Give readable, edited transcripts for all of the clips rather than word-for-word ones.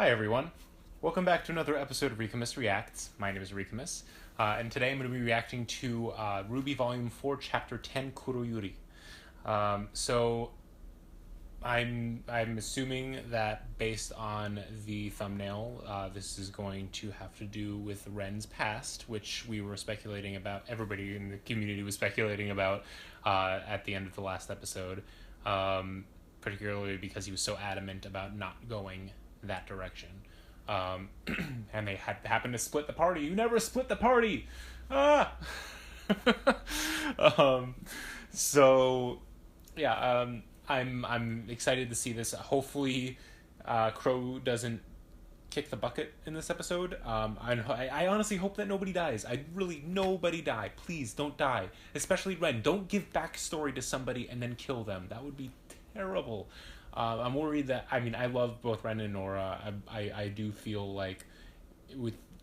Hi everyone, welcome back to another episode of Ricamus Reacts. My name is Ricamus, and today I'm going to be reacting to RWBY Volume 4, Chapter 10, Kuroyuri. So I'm assuming that based on the thumbnail, this is going to have to do with Ren's past, which we were speculating about, everybody in the community was speculating about at the end of the last episode, particularly because he was so adamant about not going that direction. And they happened to split the party. You never split the party! Ah! So, yeah, I'm excited to see this. Hopefully, Crow doesn't kick the bucket in this episode. I honestly hope that nobody dies. Nobody die. Please, don't die. Especially Ren. Don't give backstory to somebody and then kill them. That would be terrible. I'm worried that, I love both Ren and Nora. I do feel like,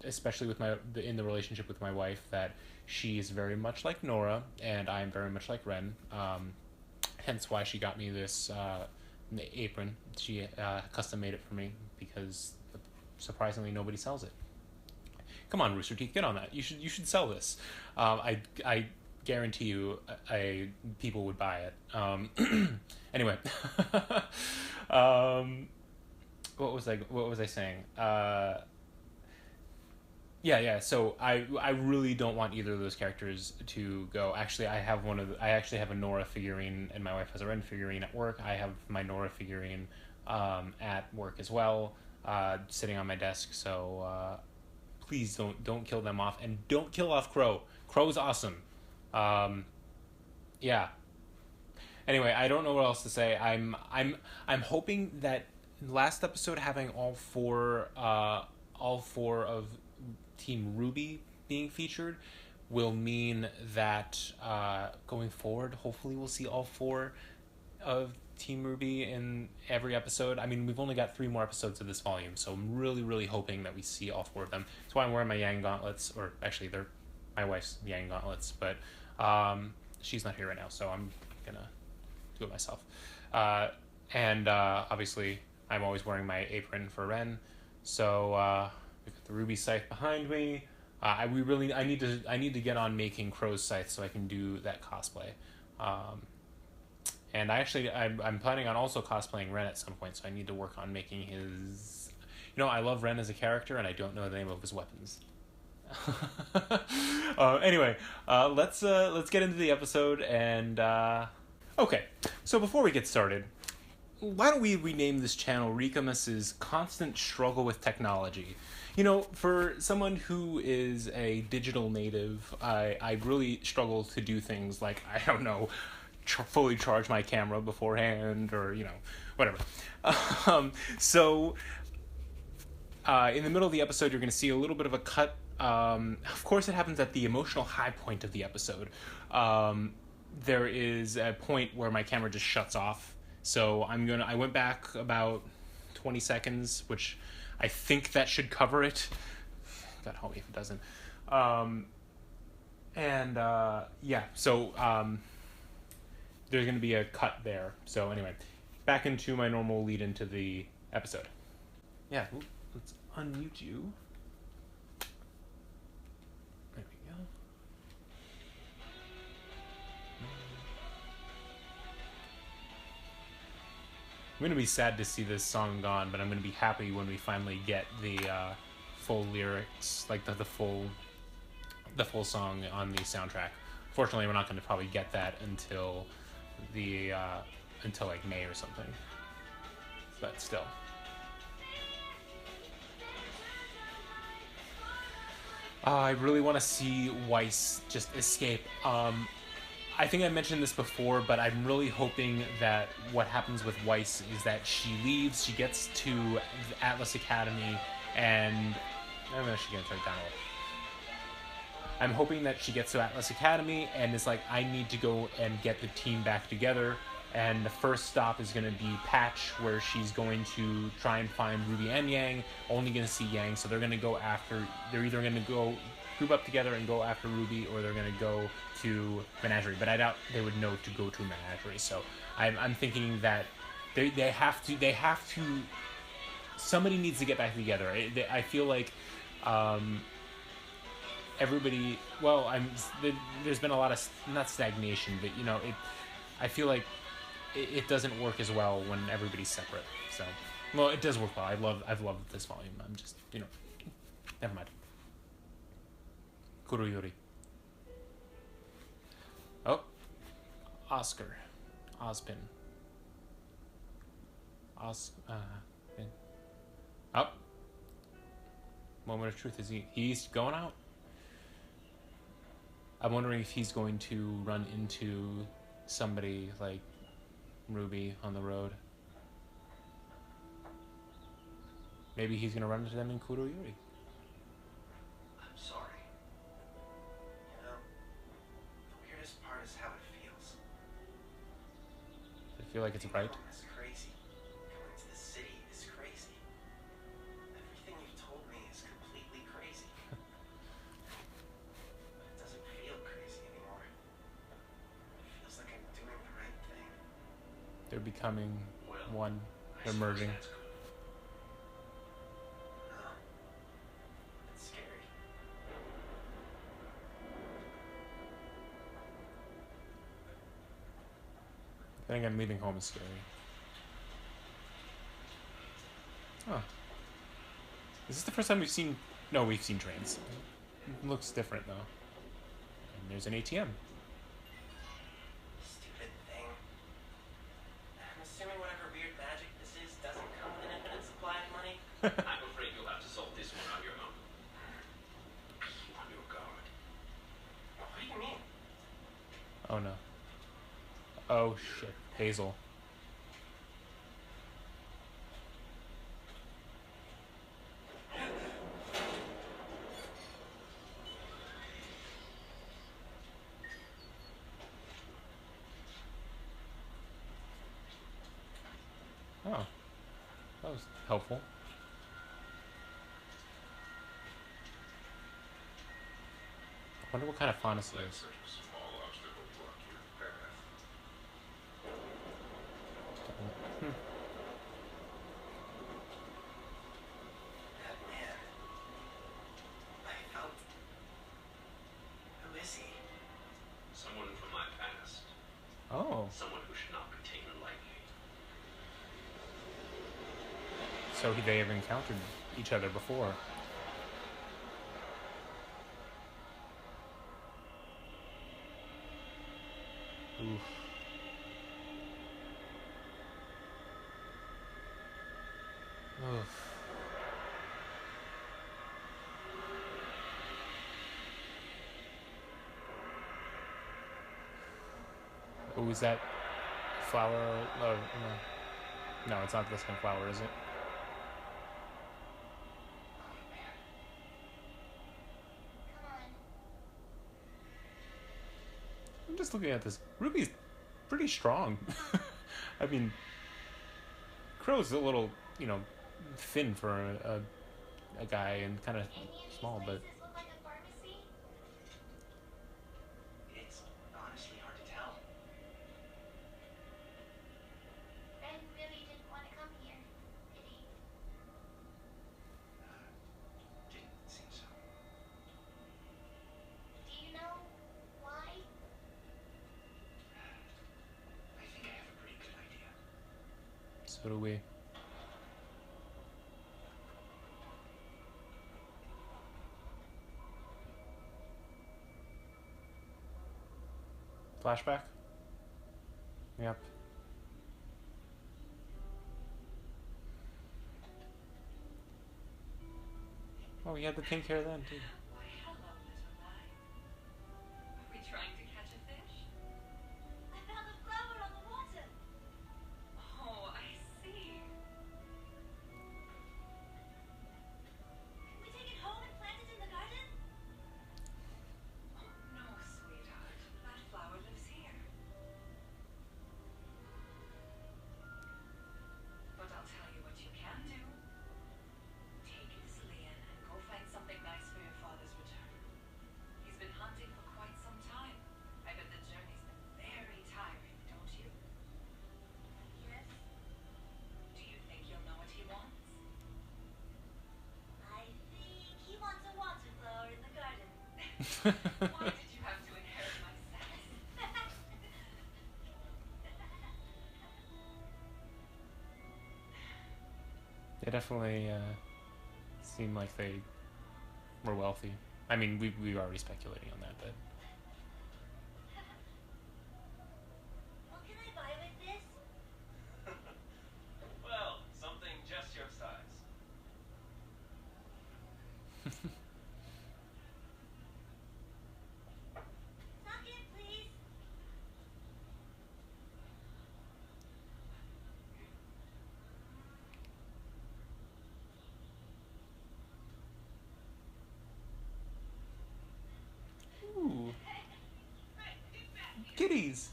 especially with in the relationship with my wife, that she is very much like Nora, and I am very much like Ren. Hence why she got me this apron. She custom made it for me because surprisingly nobody sells it. Come on, Rooster Teeth, get on that. You should sell this. I guarantee you people would buy it. Anyway, what was I saying? Yeah. So I really don't want either of those characters to go. Actually, I actually have a Nora figurine, and my wife has a Ren figurine at work. I have my Nora figurine at work as well, sitting on my desk. So please don't kill them off, and don't kill off Crow. Crow's awesome. Yeah. Anyway, I don't know what else to say. I'm hoping that last episode having all four of Team RWBY being featured will mean that going forward, hopefully we'll see all four of Team RWBY in every episode. We've only got 3 more episodes of this volume, so I'm really, really hoping that we see all 4 of them. That's why I'm wearing my Yang gauntlets, or actually they're my wife's Yang gauntlets, but she's not here right now, so I'm gonna do it myself. And obviously I'm always wearing my apron for Ren, so we've got the RWBY scythe behind me. I need to get on making Crow's scythe so I can do that cosplay. And I'm planning on also cosplaying Ren at some point, so I need to work on making his. I love Ren as a character, and I don't know the name of his weapons. Anyway, let's get into the episode, and okay. So before we get started, why don't we rename this channel Ricamus's Constant Struggle with Technology? For someone who is a digital native, I really struggle to do things like, I don't know, fully charge my camera beforehand, or whatever. So in the middle of the episode, you're going to see a little bit of a cut. Of course, it happens at the emotional high point of the episode. There is a point where my camera just shuts off. So I went back about 20 seconds, which I think that should cover it. God help me if it doesn't. Yeah, so there's going to be a cut there. So anyway, back into my normal lead into the episode. Yeah, let's unmute you. There we go. I'm going to be sad to see this song gone, but I'm going to be happy when we finally get the full lyrics, like the full song on the soundtrack. Fortunately, we're not going to probably get that until like May or something. But still. I really want to see Weiss just escape. I think I mentioned this before, but I'm really hoping that what happens with Weiss is that she leaves, she gets to the Atlas Academy, and I'm actually going to turn it down a little. I'm hoping that she gets to Atlas Academy and is like, I need to go and get the team back together, and the first stop is going to be Patch, where she's going to try and find RWBY and Yang, only going to see Yang, so they're either going to go group up together and go after RWBY, or they're going to go to Menagerie, but I doubt they would know to go to Menagerie. So I'm thinking that they have to somebody needs to get back together. I feel like everybody. Well, there's been a lot of not stagnation, but you know, I feel like it doesn't work as well when everybody's separate. So, well, it does work well. I've loved this volume. I'm just, you know, never mind. Kuroyuri. Oh, Oscar, Ozpin. Oh, moment of truth. He's going out? I'm wondering if he's going to run into somebody like RWBY on the road. Maybe he's going to run into them in Kuroyuri. I'm sorry. You know, the weirdest part is how it feels. I feel like it's right. It's crazy. Coming to the city is crazy. Everything you've told me is completely crazy. But it doesn't feel crazy anymore. It feels like I'm doing the right thing. They're becoming one. They're merging. I think I'm leaving home is scary. Huh. Is this the first time we've seen... No, we've seen trains. It looks different, though. And there's an ATM. Stupid thing. I'm assuming whatever weird magic this is doesn't come with an infinite supply of money. I'm afraid you'll have to solve this one on your own. Be on your guard. What do you mean? Oh, no. Oh, shit. Hazel. Oh. That was helpful. I wonder what kind of font this is. Someone from my past. Oh. Someone who should not be taken lightly. So they have encountered each other before. Oof. Oof. Oh, is that flower? Oh, no. No, it's not the same flower, is it? I'm just looking at this. RWBY's pretty strong. I mean, Crow's a little, you know, thin for a guy and kind of small, but... It's honestly hard to tell. Ben really didn't want to come here, did he? Didn't seem so. Do you know why? I think I have a pretty good idea. So do we. Flashback? Yep. Oh, he had the pink hair then, too. Why, hello, little guy. Are we trying to catch a fish? I found a flower on the water. Oh, I see. Can we take it home and plant it in the garden? Oh, no, sweetheart. That flower lives here. But I'll tell you what you can do. Take it to Lian and go find something nice for your father Why did you have to inherit my sex? They definitely seem like they were wealthy. I mean, we were already speculating on that, but What can I buy with this? Well, something just your size. Socket, please. ooh, kitties.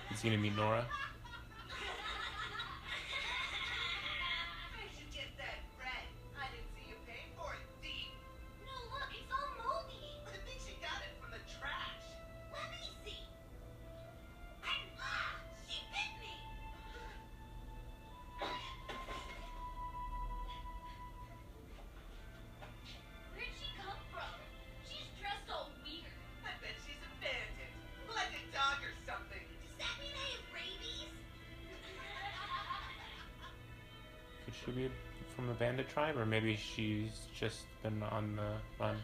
He's gonna meet Nora. I should get that bread. I didn't see you pay for it, thief. No, look, it's all moldy. I think she got it from the trash. Let me see. Ah, she bit me. Where'd she come from? She's dressed all weird. I bet she's a bandit. Like a dog or something. Does that mean I have rabies? Could she be from the bandit tribe, or maybe she's just been on the run?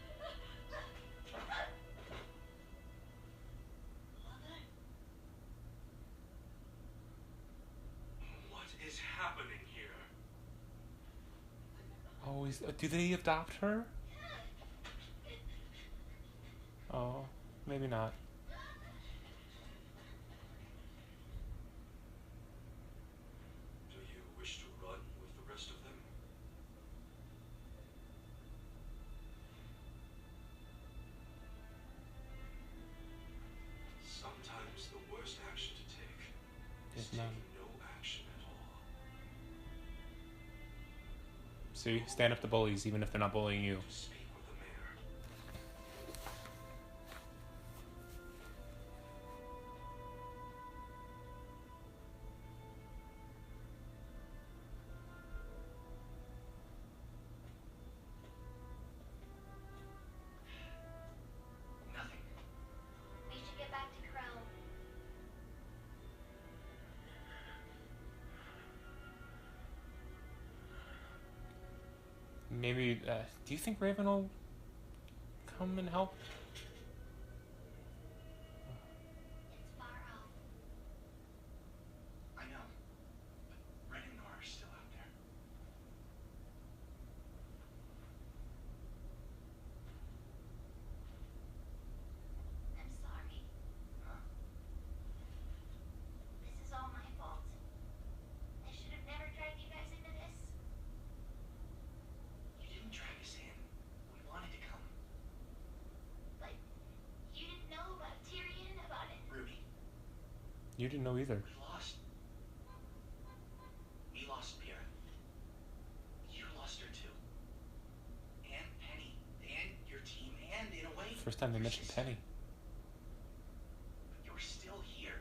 What is happening here? Oh, do they adopt her? Oh, maybe not. Do you wish to run with the rest of them? Sometimes the worst action to take is Is none. taking no action at all. See, stand up to bullies, even if they're not bullying you. To speak with the mayor. Nothing. We should get back to Crow. Maybe, do you think Raven will come and help? It's far off. I know. But Red and Nora are still out there. I'm sorry. Huh? This is all my fault. I should have never dragged you guys into this. You didn't drag us in. We wanted to come. But you didn't know about Tyrion, about it. Ruby, You didn't know either. we lost. We lost Vera. You lost her too. And Penny. And your team. And in a way, First time they your mentioned sister. Penny. But you're still here.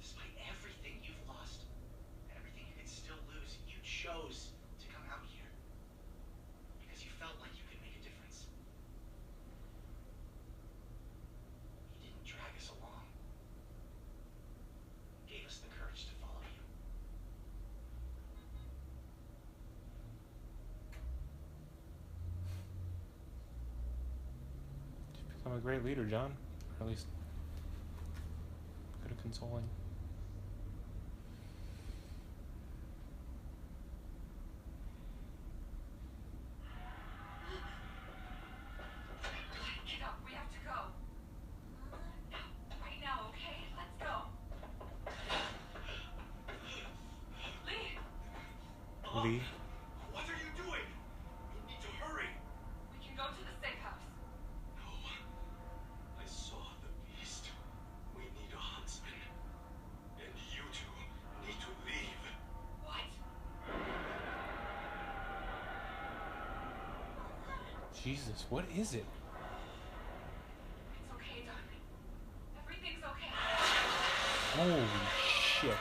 Despite everything you've lost, and everything you could still lose, you chose to come out here. Because you felt like you could make a difference. You didn't drag us along. You gave us the courage to follow you. You've become a great leader, John. Or at least good at consoling. Get up, we have to go. Right now, okay? Let's go. Lee, Lee, What are you doing? We need to hurry. we can go to the safe house. No. I saw the beast. We need a huntsman. And you two need to leave. What? Jesus, what is it? It's okay, darling. Everything's okay. Holy shit.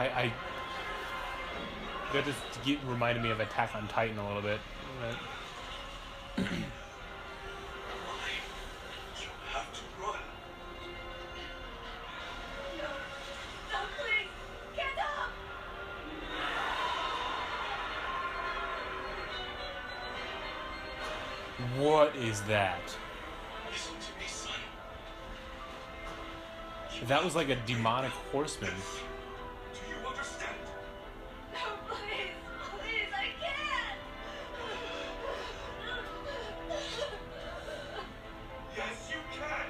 I that just reminded me of Attack on Titan a little bit. Right? You have to run. No. No, please. Get up. What is that? Listen to me, son. That was like a demonic horseman. Do you understand? No, please. Please, I can't. Yes, you can.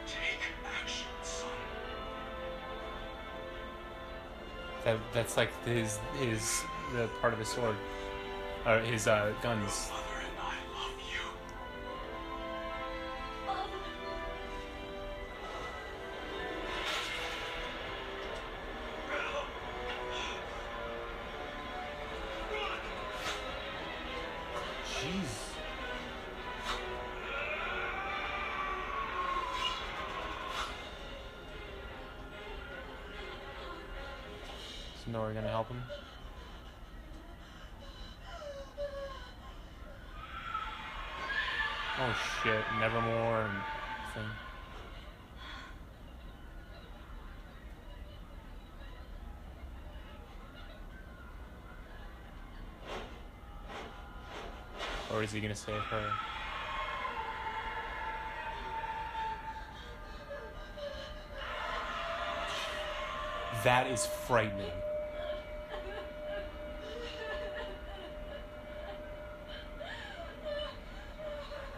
Take action, son. That's like the part of his sword, or his guns. Mother and I love you. Father. Jeez. Is Nora gonna help him? Oh shit! Nevermore and thing. Or is he gonna save her? That is frightening.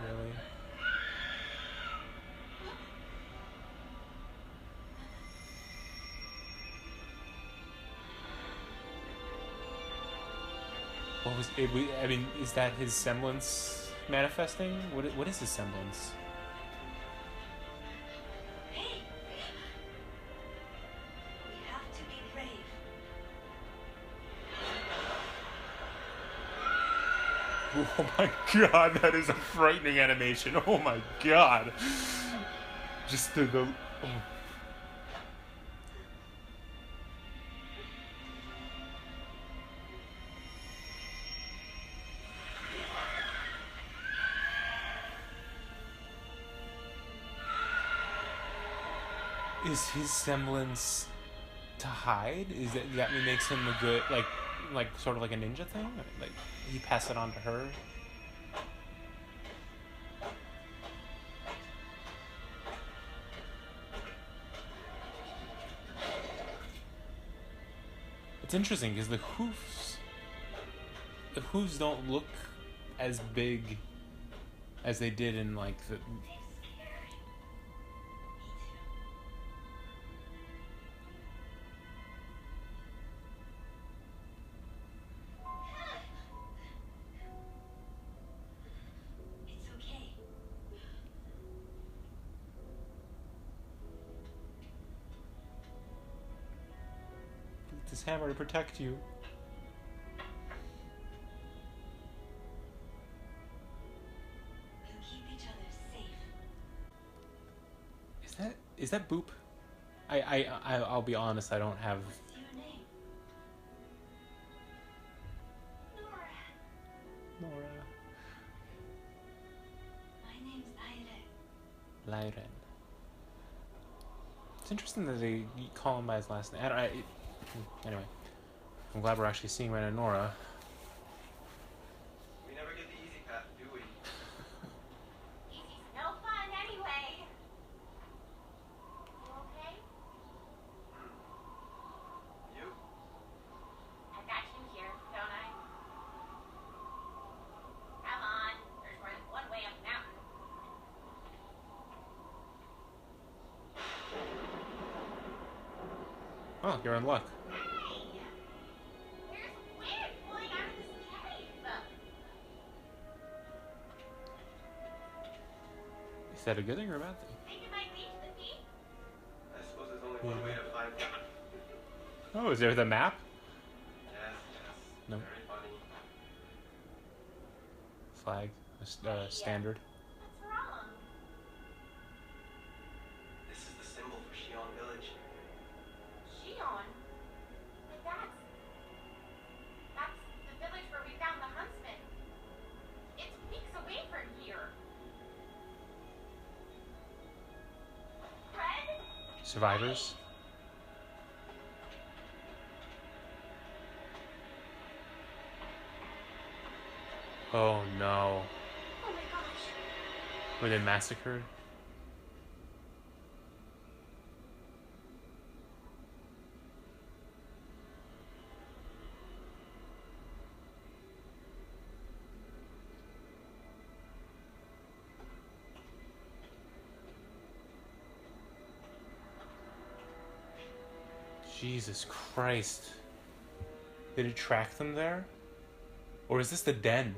Really? What was it? I mean, is that his semblance manifesting? What is his semblance? Hey. We have to be brave. Oh my god, that is a frightening animation. Oh my god. Just the oh. Is his semblance to hide? Is that what makes him a good, like sort of like a ninja thing? Like he passed it on to her? It's interesting because the hooves don't look as big as they did in like the. It's okay. This hammer to protect you. We'll keep each other safe. Is that Boop? I'll be honest, I don't have. What's your name? Nora. Nora. My name's Aire. Lyren. It's interesting that they call him by his last name. Anyway, I'm glad we're actually seeing Ren and Nora. We never get the easy path, do we? Easy's no fun anyway. You okay? You? I got you here, don't I? Come on. There's more than one way up the mountain. Oh, you're in luck. Hey! There's wind blowing out of this cave. Is that a good thing or a bad thing? Think it might lead to the peak? I suppose there's only one way to find out. Oh, is there the map? Yes. No. Very funny. Flag. Standard. What's wrong? Survivors? Oh no. Oh my gosh. Were they massacred? Jesus Christ. Did it track them there? Or is this the den?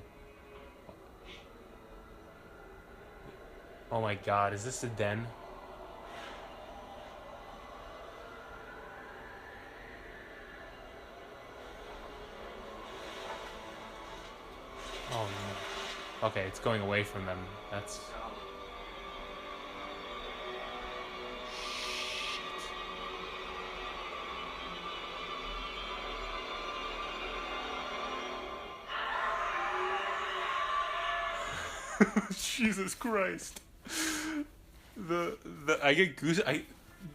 Oh my god, is this the den? Oh no. Okay, it's going away from them. That's... Jesus Christ. I get goose.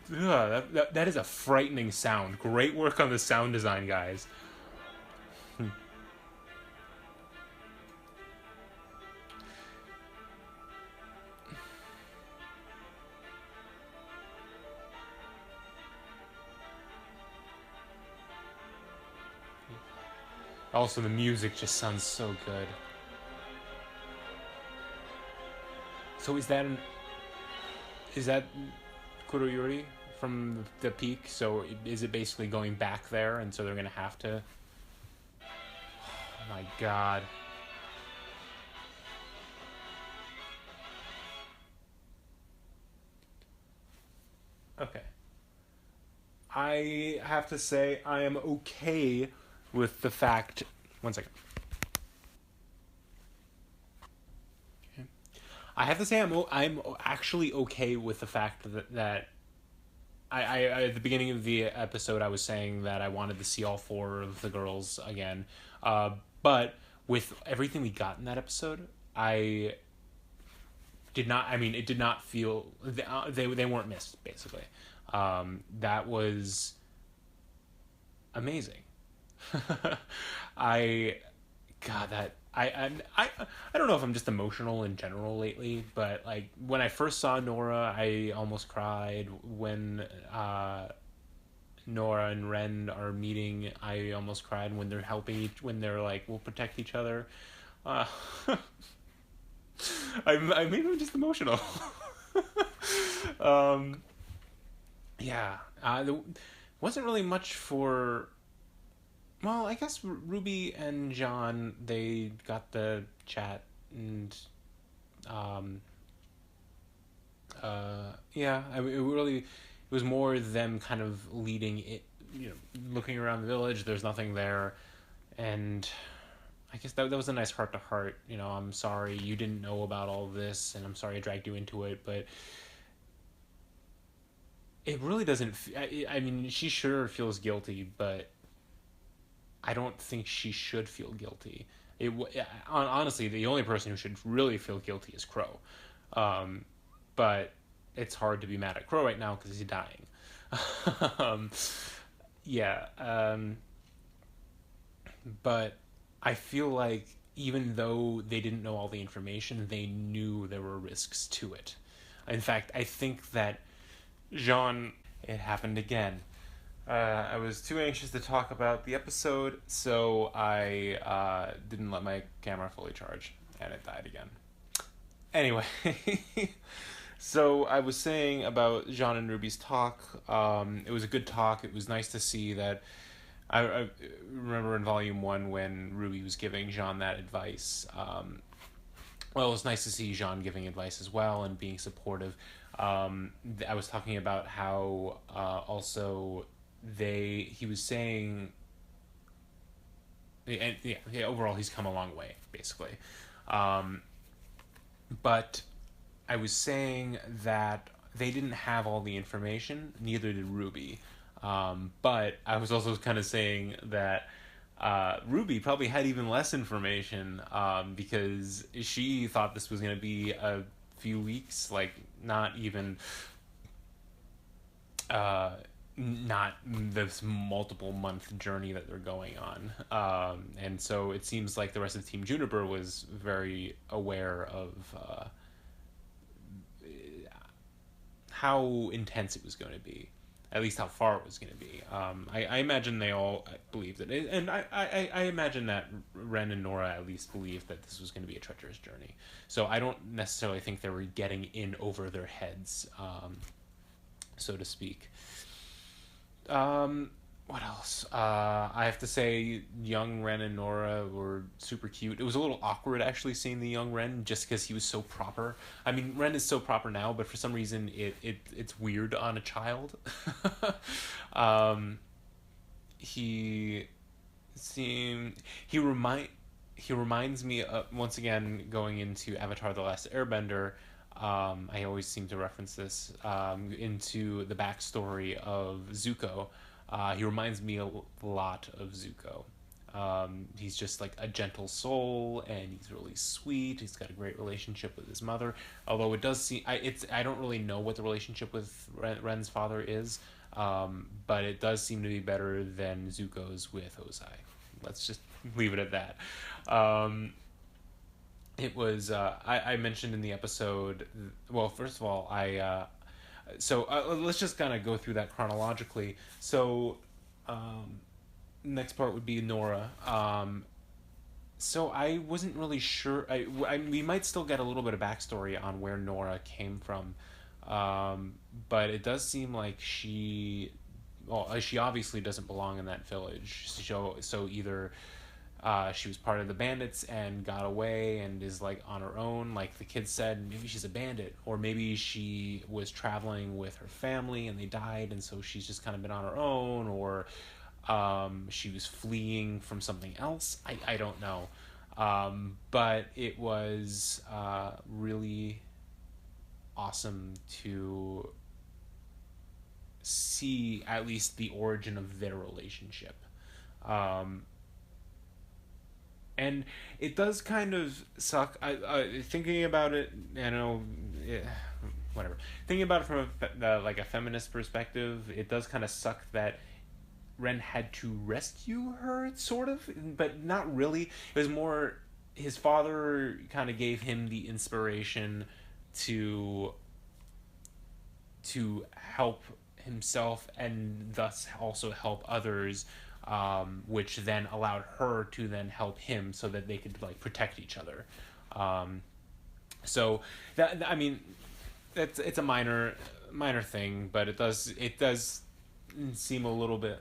That is a frightening sound. Great work on the sound design, guys. Also, the music just sounds so good. So is that Kuroyuri from the peak? So is it basically going back there, and so they're gonna have to? Oh my god. Okay. I have to say I am okay with the fact. One second. I have to say I'm actually okay with the fact that I at the beginning of the episode I was saying that I wanted to see all four of the girls again, but with everything we got in that episode, I did not. I mean, it did not feel they weren't missed basically. That was amazing. I don't know if I'm just emotional in general lately, but like when I first saw Nora, I almost cried. When Nora and Ren are meeting, I almost cried. When they're when they're like, we'll protect each other. I maybe just emotional. Yeah, there wasn't really much for. Well, I guess Ruby and John, they got the chat and, yeah, it was more them kind of leading it, looking around the village, there's nothing there, and I guess that was a nice heart to heart, I'm sorry you didn't know about all this, and I'm sorry I dragged you into it, but it really doesn't, I mean, she sure feels guilty, but I don't think she should feel guilty. Honestly, the only person who should really feel guilty is Crow. But it's hard to be mad at Crow right now because he's dying. Yeah. But I feel like even though they didn't know all the information, they knew there were risks to it. In fact, I think that Jean... It happened again. I was too anxious to talk about the episode, so I didn't let my camera fully charge, and it died again. Anyway, so I was saying about Jean and Ruby's talk. It was a good talk. It was nice to see that. I remember in Volume 1 when Ruby was giving Jean that advice. Well, it was nice to see Jean giving advice as well and being supportive. I was talking about how also... he was saying, and yeah, overall he's come a long way, basically. But I was saying that they didn't have all the information, neither did Ruby. But I was also kind of saying that Ruby probably had even less information, because she thought this was going to be a few weeks, like not even... not this multiple month journey that they're going on. And so it seems like the rest of Team Juniper was very aware of how intense it was going to be, at least how far it was going to be. I imagine they all believed it, and I imagine that Ren and Nora at least believed that this was going to be a treacherous journey. So I don't necessarily think they were getting in over their heads, so to speak. What else? I have to say, young Ren and Nora were super cute. It was a little awkward actually seeing the young Ren just because he was so proper. I mean, Ren is so proper now, but for some reason it's weird on a child. um, he seemed he reminds me of, once again, going into Avatar: The Last Airbender. I always seem to reference this into the backstory of Zuko. He reminds me a lot of Zuko. He's just like a gentle soul, and he's really sweet. He's got a great relationship with his mother. Although it does seem, I don't really know what the relationship with Ren's father is, but it does seem to be better than Zuko's with Ozai. Let's just leave it at that. It was I mentioned in the episode. Well, first of all, let's just kind of go through that chronologically. So, next part would be Nora. So I wasn't really sure. We might still get a little bit of backstory on where Nora came from, but it does seem like she obviously doesn't belong in that village. So either she was part of the bandits and got away and is like on her own, like the kids said, maybe she's a bandit, or maybe she was traveling with her family and they died, and so she's just kind of been on her own, or she was fleeing from something else. I don't know, but it was really awesome to see at least the origin of their relationship. And it does kind of suck. Thinking about it, whatever. Thinking about it from like a feminist perspective, it does kind of suck that Ren had to rescue her, sort of, but not really. It was more his father kind of gave him the inspiration to help himself and thus also help others. Which then allowed her to then help him so that they could like protect each other. So that, I mean, it's a minor thing, but it does seem a little bit,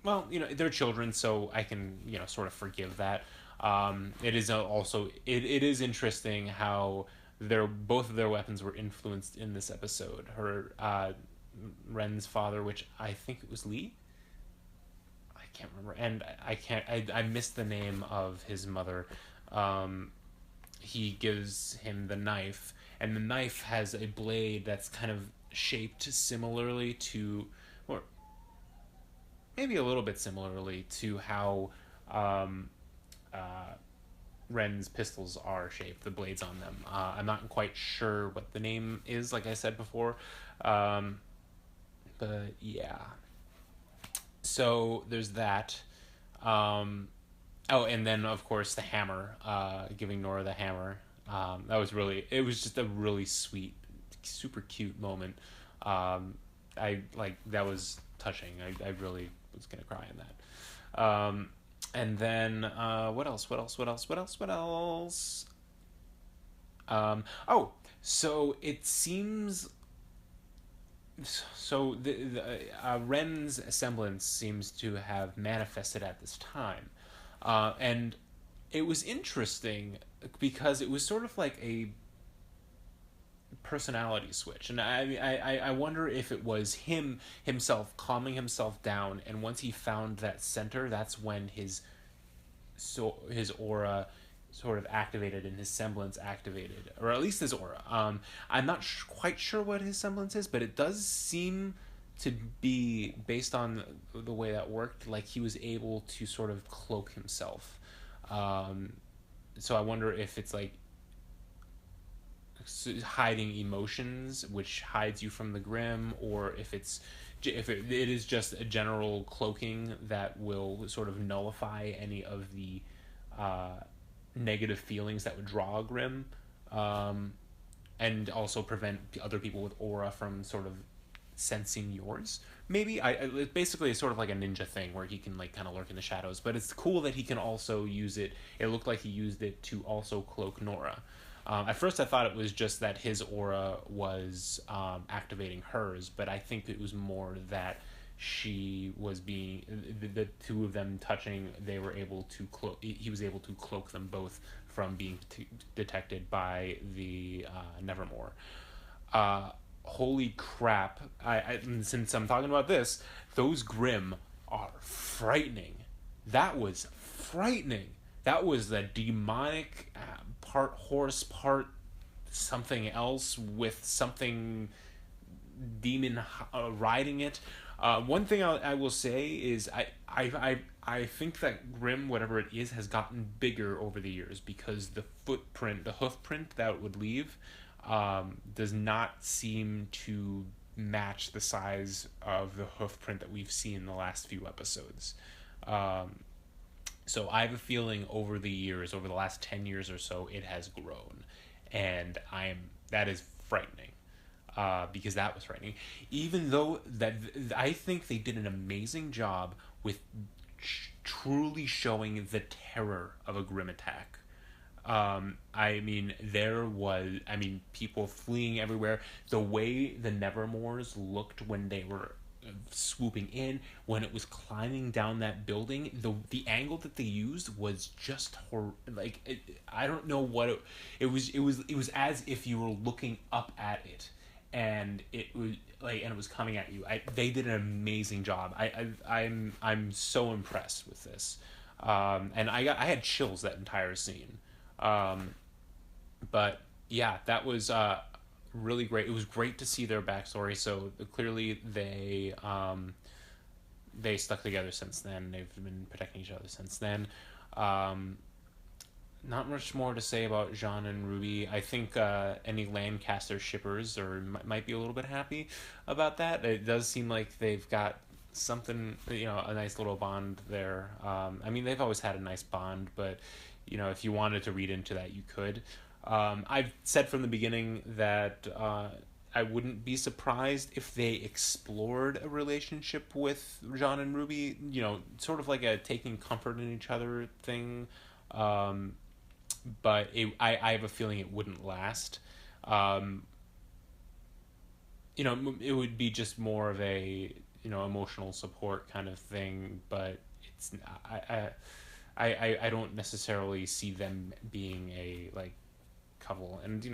well, they're children, so I can sort of forgive that. It is also it is interesting how both of their weapons were influenced in this episode. Her Ren's father, which I think it was Lee. Can't remember, and I missed the name of his mother. He gives him the knife, and the knife has a blade that's kind of shaped similarly to, or maybe a little bit similarly to how Ren's pistols are shaped, the blades on them. I'm not quite sure what the name is, like I said before, but yeah. So there's that. And then of course the hammer, giving Nora the hammer. It was just a really sweet, super cute moment. That was touching. I really was gonna cry in that. And then what else? So it seems. So the Ren's semblance seems to have manifested at this time, and it was interesting because it was sort of like a personality switch, and I wonder if it was himself calming himself down, and once he found that center, that's when his aura sort of activated and his semblance activated, or at least his aura. I'm not quite sure what his semblance is, but it does seem to be, based on the way that worked, like he was able to sort of cloak himself. So I wonder if it's like hiding emotions, which hides you from the Grimm, or if it is just a general cloaking that will sort of nullify any of the negative feelings that would draw a Grimm, and also prevent other people with aura from sort of sensing yours. Maybe basically it's sort of like a ninja thing where he can like kind of lurk in the shadows, but it's cool that he can also use it. It looked like he used it to also cloak Nora. At first I thought it was just that his aura was activating hers, but I think it was more that she was being, the two of them touching, they were able to cloak, he was able to cloak them both from being detected by the Nevermore. Holy crap. Since I'm talking about this, those Grimm are frightening. That was frightening. That was the demonic, part horse, part something else with something demon riding it. One thing I will say is I think that Grimm, whatever it is, has gotten bigger over the years, because the hoof print that it would leave does not seem to match the size of the hoof print that we've seen in the last few episodes. So I have a feeling over the years, over the last 10 years or so, it has grown, and that is frightening. Because that was frightening. Even though that I think they did an amazing job with truly showing the terror of a Grimm attack. I mean, people fleeing everywhere. The way the Nevermores looked when they were swooping in, when it was climbing down that building, the angle that they used was just I don't know what it was as if you were looking up at it, and it was coming at you. They did an amazing job. I'm so impressed with this, and I had chills that entire scene. But yeah, that was really great. It was great to see their backstory. So clearly they stuck together since then. They've been protecting each other since then. Not much more to say about Jean and Ruby. I think any Lancaster shippers might be a little bit happy about that. It does seem like they've got something, a nice little bond there. I mean, they've always had a nice bond, but if you wanted to read into that, you could. I've said from the beginning that I wouldn't be surprised if they explored a relationship with Jean and Ruby, sort of like a taking comfort in each other thing. But I have a feeling it wouldn't last. It would be just more of a, emotional support kind of thing, but it's, I don't necessarily see them being a, couple, and,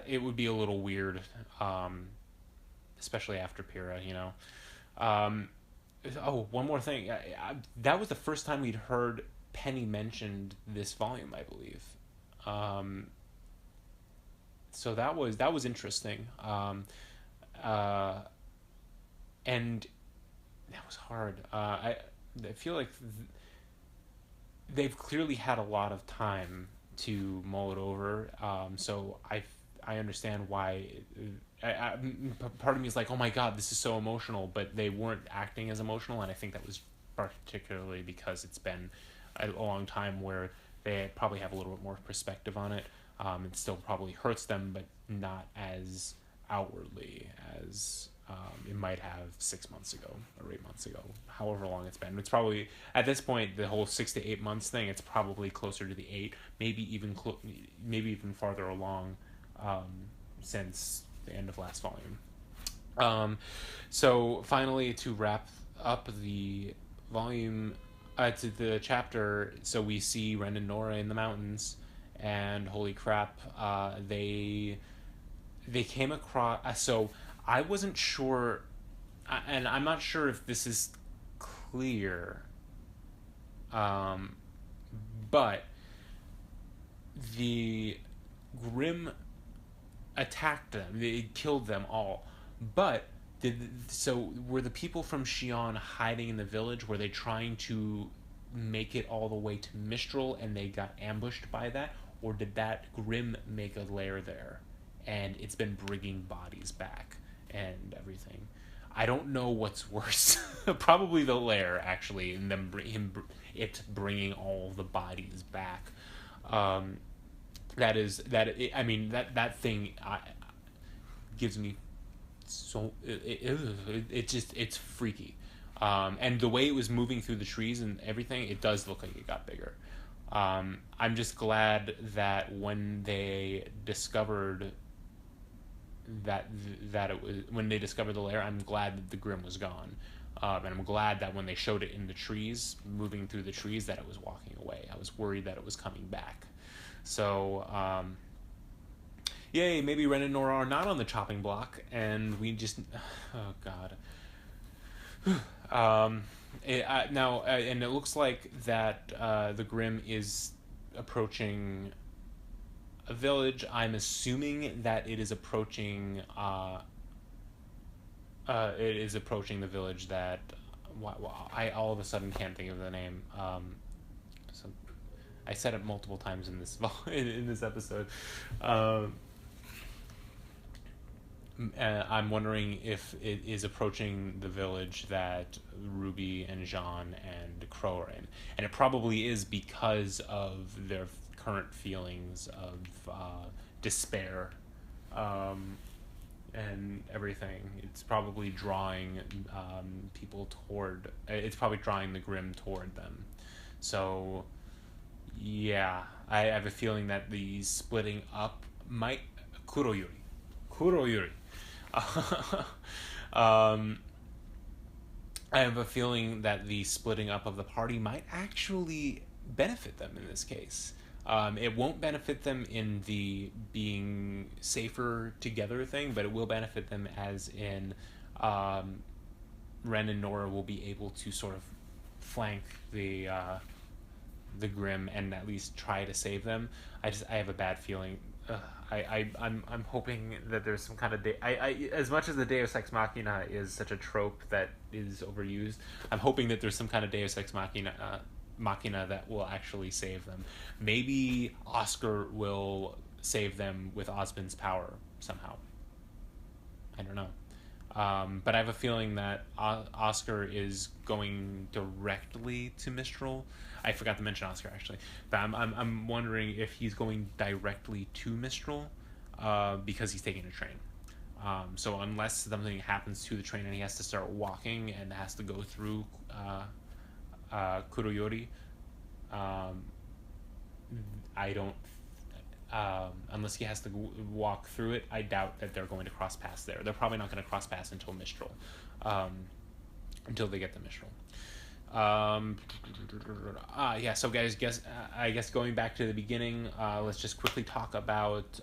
it would be a little weird, especially after Pyrrha, one more thing. That was the first time we'd heard Penny mentioned this volume, I believe. So that was interesting. And that was hard. I feel like they've clearly had a lot of time to mull it over. So I understand why. Part of me is like, oh my god, this is so emotional, but they weren't acting as emotional, and I think that was particularly because it's been a long time where they probably have a little bit more perspective on it. It still probably hurts them, but not as outwardly as it might have 6 months ago or 8 months ago, however long it's been. It's probably, at this point, the whole 6 to 8 months thing, it's probably closer to the 8, maybe even farther along since the end of last volume. So finally, to wrap up the volume, to the chapter, so we see Ren and Nora in the mountains, and holy crap, they came across. So I wasn't sure, and I'm not sure if this is clear, but the Grimm attacked them. They killed them all, but were the people from Xi'an hiding in the village? Were they trying to make it all the way to Mistral and they got ambushed by that? or did that Grimm make a lair there, and it's been bringing bodies back and everything? I don't know what's worse. Probably the lair, actually, and them it bringing all the bodies back. That thing gives me so it's freaky. And the way it was moving through the trees and everything, it does look like it got bigger. I'm just glad that when they discovered that it was, when they discovered the lair, I'm glad that the Grimm was gone. And I'm glad that when they showed it in the trees, moving through the trees, that it was walking away. I was worried that it was coming back. So, yay, maybe Ren and Nora are not on the chopping block, and we just, oh god. And it looks like that the Grimm is approaching a village. I'm assuming that it is approaching the village that I all of a sudden can't think of the name. So I said it multiple times in this in this episode. I'm wondering if it is approaching the village that Ruby and Jean and Crow are in. And it probably is because of their current feelings of despair and everything. It's probably drawing people toward... It's probably drawing the Grimm toward them. So, yeah. I have a feeling that the splitting up might... Kuroyuri. I have a feeling that the splitting up of the party might actually benefit them in this case. It won't benefit them in the being safer together thing, but it will benefit them as in Ren and Nora will be able to sort of flank the Grimm and at least try to save them. I have a bad feeling. I'm hoping that there's some kind of as much as the Deus Ex Machina is such a trope that is overused, I'm hoping that there's some kind of Deus Ex Machina that will actually save them. Maybe Oscar will save them with Osmond's power somehow. I don't know. But I have a feeling that Oscar is going directly to Mistral. I forgot to mention Oscar actually, but I'm wondering if he's going directly to Mistral because he's taking a train. So unless something happens to the train and he has to start walking and has to go through Kuroyuri, I don't. Unless he has to walk through it, I doubt that they're going to cross paths there. They're probably not going to cross paths until Mistral, until they get to Mistral. So guys, I guess going back to the beginning, let's just quickly talk about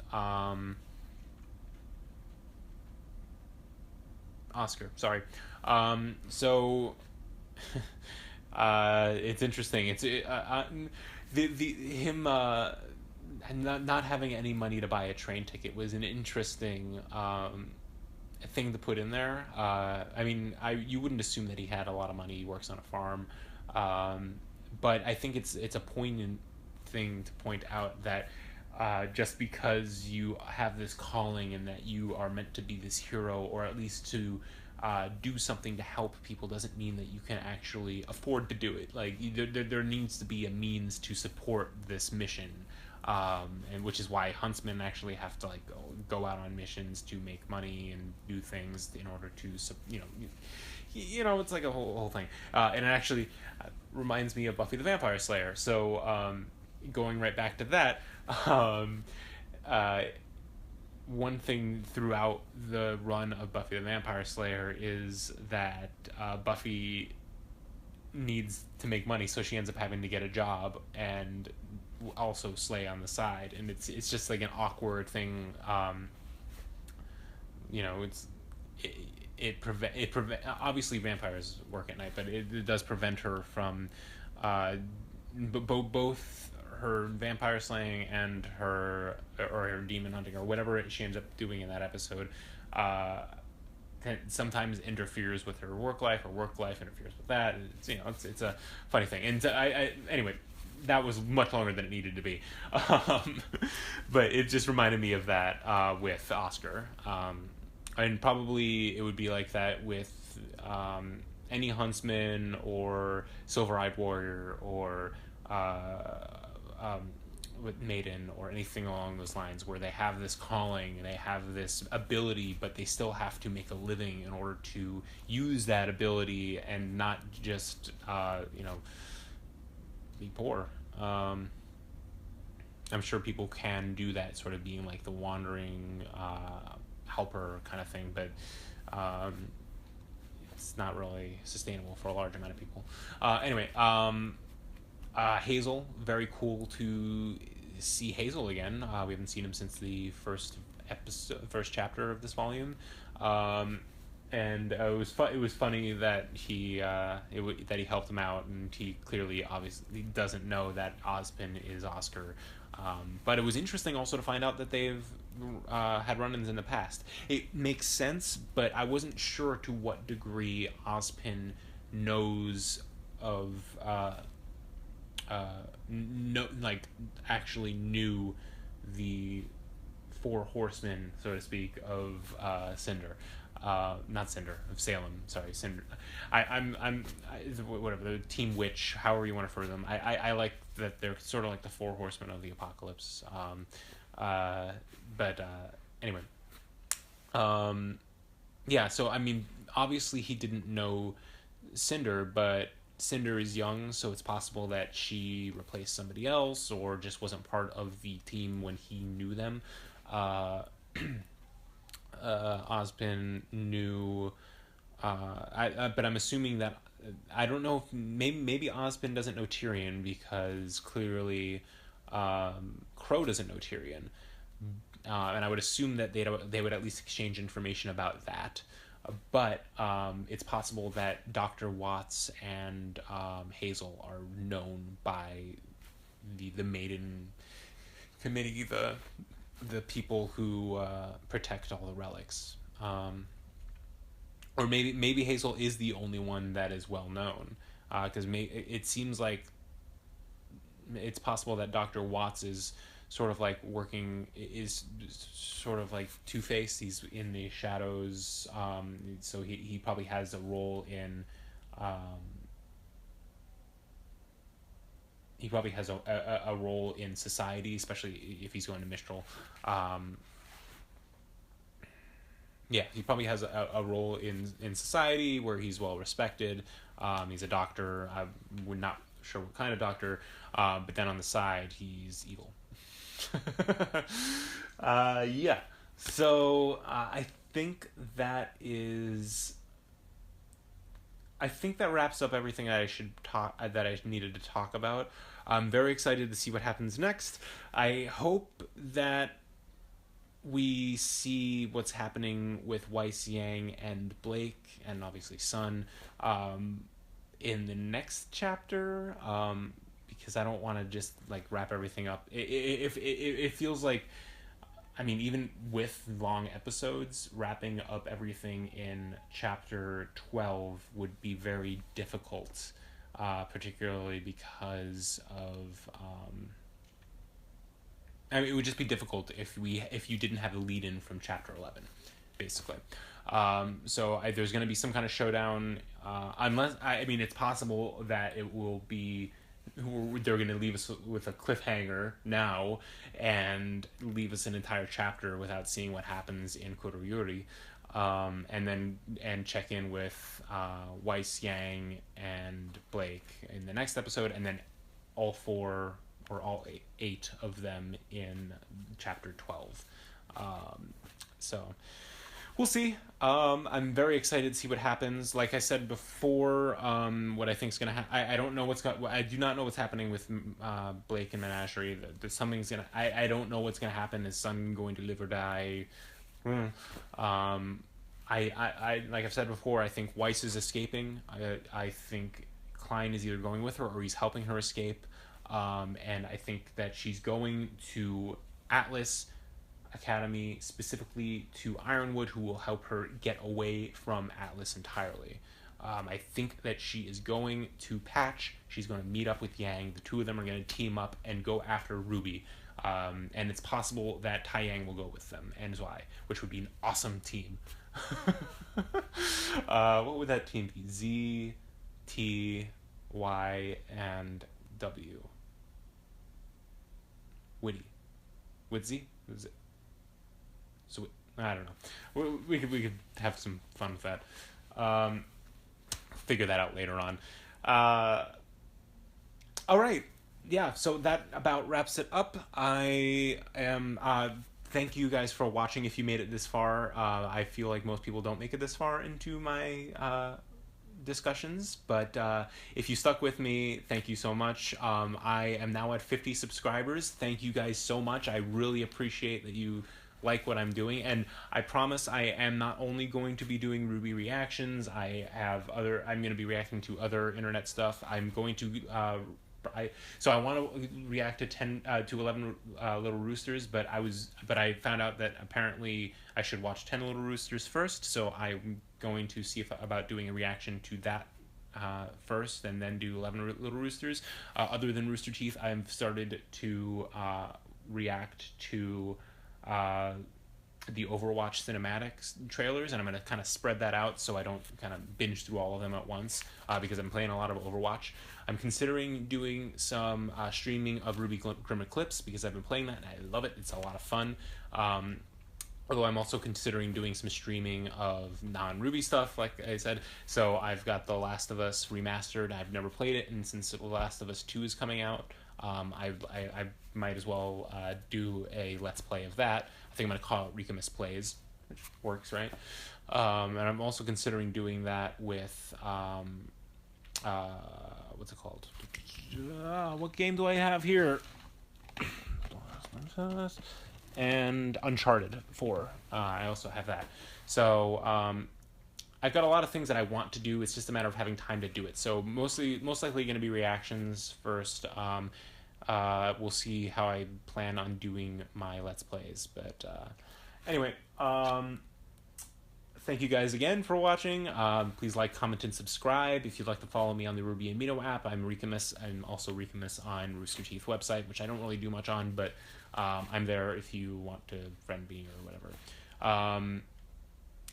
Oscar. Sorry. It's interesting. It's him not having any money to buy a train ticket was an interesting thing to put in there. You wouldn't assume that he had a lot of money. He works on a farm, but I think it's a poignant thing to point out that just because you have this calling and that you are meant to be this hero, or at least to do something to help people, doesn't mean that you can actually afford to do it. Like there needs to be a means to support this mission. And which is why huntsmen actually have to go out on missions to make money and do things in order to it's like a whole thing. And it actually reminds me of Buffy the Vampire Slayer. So going right back to that, one thing throughout the run of Buffy the Vampire Slayer is that Buffy needs to make money, so she ends up having to get a job and also slay on the side, and it's just like an awkward thing. Obviously vampires work at night, but it does prevent her from both her vampire slaying and her demon hunting, or whatever she ends up doing in that episode. Sometimes interferes with her work life, or work life interferes with that. It's a funny thing. And anyway, that was much longer than it needed to be. But it just reminded me of that with Oscar. And probably it would be like that with any Huntsman or Silver-Eyed Warrior or with Maiden or anything along those lines, where they have this calling and they have this ability, but they still have to make a living in order to use that ability and not just be poor. I'm sure people can do that, sort of being like the wandering helper kind of thing, but it's not really sustainable for a large amount of people. Anyway, Hazel, very cool to see Hazel again. We haven't seen him since the first chapter of this volume, and it was funny that he helped him out, and he clearly obviously doesn't know that Ozpin is Oscar. But it was interesting also to find out that they've had run-ins in the past. It makes sense, but I wasn't sure to what degree Ozpin knows of actually knew the four horsemen, so to speak, of Cinder. Not Cinder, of Salem. Sorry, Cinder. Whatever, the Team Witch, however you want to refer to them. I like that they're sort of like the four horsemen of the apocalypse. Anyway. Yeah, so I mean, obviously he didn't know Cinder, but Cinder is young, so it's possible that she replaced somebody else or just wasn't part of the team when he knew them. Ozpin knew, but I'm assuming that, I don't know if maybe Ozpin doesn't know Tyrion, because clearly Crow doesn't know Tyrion, and I would assume that they would at least exchange information about that. But it's possible that Dr. Watts and Hazel are known by the Maiden Committee, the people who protect all the relics. Or maybe Hazel is the only one that is well known, because it seems like it's possible that Dr. Watts is sort of like sort of like Two-Face. He's in the shadows, so he probably has a role in a role in society, especially if he's going to Mistral. Yeah, he probably has a role in society where he's well respected. He's a doctor. We're not sure what kind of doctor, but then on the side he's evil. Yeah. So I think that wraps up everything that I needed to talk about. I'm very excited to see what happens next. I hope that we see what's happening with Weiss, Yang, and Blake, and obviously Sun, in the next chapter, because I don't want to just like wrap everything up. It feels like, I mean, even with long episodes, wrapping up everything in chapter 12 would be very difficult, particularly because of it would just be difficult if you didn't have a lead-in from chapter 11, basically. So there's going to be some kind of showdown, unless it's possible that it will be, they're going to leave us with a cliffhanger now and leave us an entire chapter without seeing what happens in Kuroyuri, and check in with Weiss, Yang, and Blake in the next episode, and then all four or all eight of them in chapter 12. So we'll see. I'm very excited to see what happens. Like I said before, what I think is gonna happen. I don't know I do not know what's happening with Blake and Menagerie. Something's gonna. I don't know what's gonna happen. Is Sun going to live or die? I like I've said before, I think Weiss is escaping. I think Klein is either going with her or he's helping her escape. And I think that she's going to Atlas Academy, specifically to Ironwood, who will help her get away from Atlas entirely. I think that she is going to Patch. She's going to meet up with Yang. The two of them are going to team up and go after Ruby. And it's possible that Tai Yang will go with them and Zwei, which would be an awesome team. What would that team be? Z, T, Y, and W. Witty. Witzy? Is it? So I don't know. We could have some fun with that. Figure that out later on. All right. Yeah, so that about wraps it up. I am thank you guys for watching if you made it this far. I feel like most people don't make it this far into my discussions, but if you stuck with me, thank you so much. I am now at 50 subscribers. Thank you guys so much. I really appreciate that you like what I'm doing, and I promise I am not only going to be doing RWBY reactions. I'm going to be reacting to other internet stuff. I'm going to I want to react to 11 Little Roosters, but I found out that apparently I should watch 10 Little Roosters first, so I'm going to see about doing a reaction to that first, and then do 11 Little Roosters. Other than Rooster Teeth, I've started to react to the Overwatch cinematics trailers, and I'm going to kind of spread that out so I don't kind of binge through all of them at once, because I'm playing a lot of Overwatch. I'm considering doing some streaming of RWBY Grimmer clips, because I've been playing that and I love it. It's a lot of fun. Although I'm also considering doing some streaming of non-RWBY stuff, like I said. So I've got The Last of Us remastered. I've never played it, and since The Last of Us 2 is coming out, I might as well do a Let's Play of that. I think I'm going to call it Ricamus Plays, which works, right? And I'm also considering doing that with, what's it called? What game do I have here? And Uncharted 4. I also have that. So I've got a lot of things that I want to do. It's just a matter of having time to do it. So most likely going to be reactions first. We'll see how I plan on doing my Let's Plays. But anyway, thank you guys again for watching. Please like, comment, and subscribe. If you'd like to follow me on the RWBY Amino app, I'm Ricamus. I'm also Ricamus on Rooster Teeth website, which I don't really do much on, but I'm there if you want to friend me or whatever.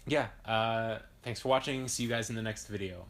Yeah, thanks for watching. See you guys in the next video.